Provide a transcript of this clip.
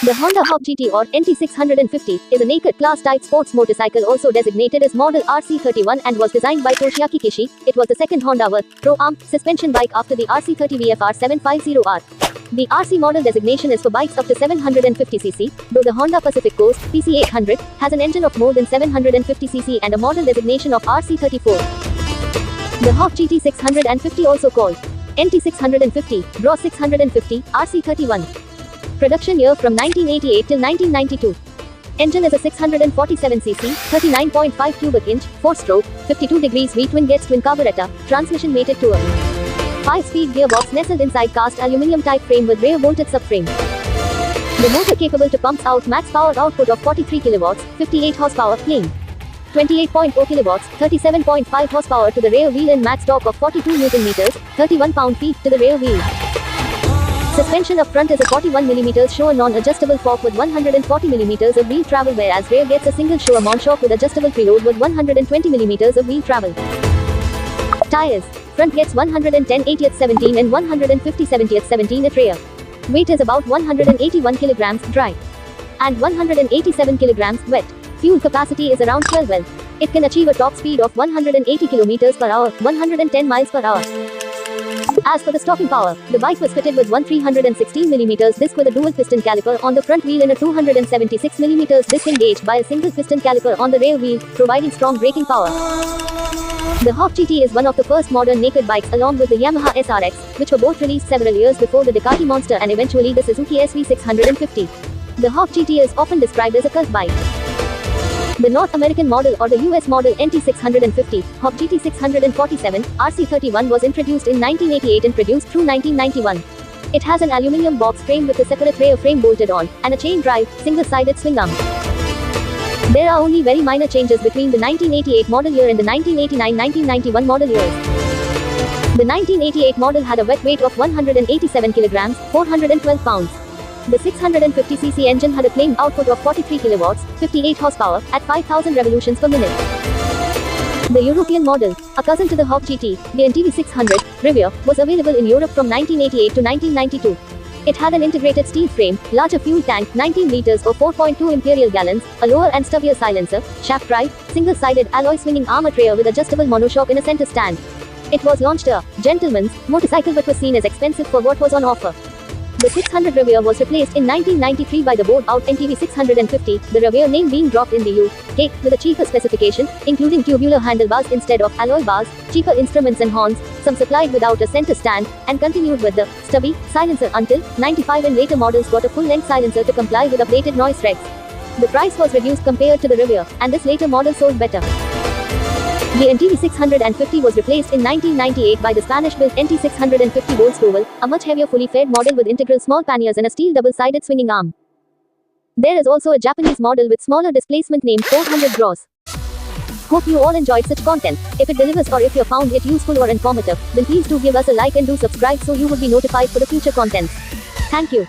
The Honda Hop GT or NT650 is a naked class type sports motorcycle also designated as model RC31 and was designed by Toshiaki Kishi. It was the second Honda Worth Pro-Am suspension bike after the RC30 VFR 750R. The RC model designation is for bikes up to 750cc, though the Honda Pacific Coast PC800 has an engine of more than 750cc and a model designation of RC34. The Hop GT 650 also called NT650, Bros 650, RC31. Production year from 1988 till 1992. Engine is a 647cc, 39.5 cubic inch, 4-stroke, 52 degrees V twin gets twin carburetor, transmission mated to a 5-speed gearbox nestled inside cast aluminium type frame with rear bolted subframe. The motor capable to pumps out max power output of 43 kilowatts, 58 horsepower, plain. 28.0 kilowatts, 37.5 horsepower to the rear wheel and max torque of 42 Newton meters, 31 pound-feet to the rear wheel. Suspension up front is a 41mm Showa non-adjustable fork with 140mm of wheel travel, whereas rear gets a single Showa monoshock with adjustable preload with 120mm of wheel travel. Tires. Front gets 110/80/17 and 150/70/17 at rear. Weight is about 181 kilograms dry and 187 kilograms wet. Fuel capacity is around 12 well. It can achieve a top speed of 180 kilometers per hour, 110 miles per hour. As for the stopping power, the bike was fitted with one 316mm disc with a dual piston caliper on the front wheel and a 276mm disc engaged by a single piston caliper on the rear wheel, providing strong braking power. The Hop GT is one of the first modern naked bikes along with the Yamaha SRX, which were both released several years before the Ducati Monster and eventually the Suzuki SV650. The Hop GT is often described as a cult bike. The North American model or the US model NT650, Hop GT 647, RC31 was introduced in 1988 and produced through 1991. It has an aluminium box frame with a separate rear frame bolted on, and a chain drive, single-sided swing arm. There are only very minor changes between the 1988 model year and the 1989-1991 model years. The 1988 model had a wet weight of 187 kilograms, 412 pounds. The 650cc engine had a claimed output of 43 kilowatts, 58 horsepower, at 5,000 revolutions per minute. The European model, a cousin to the Hop GT, the NTV600, Riviera, was available in Europe from 1988 to 1992. It had an integrated steel frame, larger fuel tank, 19 liters or 4.2 imperial gallons, a lower and stubbier silencer, shaft drive, single-sided alloy swinging arm at rear with adjustable monoshock in a center stand. It was launched a gentleman's motorcycle but was seen as expensive for what was on offer. The 600 Riviera was replaced in 1993 by the bored-out NTV 650, the Riviera name being dropped in the UK, with a cheaper specification, including tubular handlebars instead of alloy bars, cheaper instruments and horns, some supplied without a center stand, and continued with the stubby silencer until 95 and later models got a full-length silencer to comply with updated noise regs. The price was reduced compared to the Riviera, and this later model sold better. The NTV 650 was replaced in 1998 by the Spanish-built NT650 Volkswagen, a much heavier fully fed model with integral small panniers and a steel double-sided swinging arm. There is also a Japanese model with smaller displacement named 400 Bros. Hope you all enjoyed such content. If it delivers or if you found it useful or informative, then please do give us a like and do subscribe so you would be notified for the future contents. Thank you.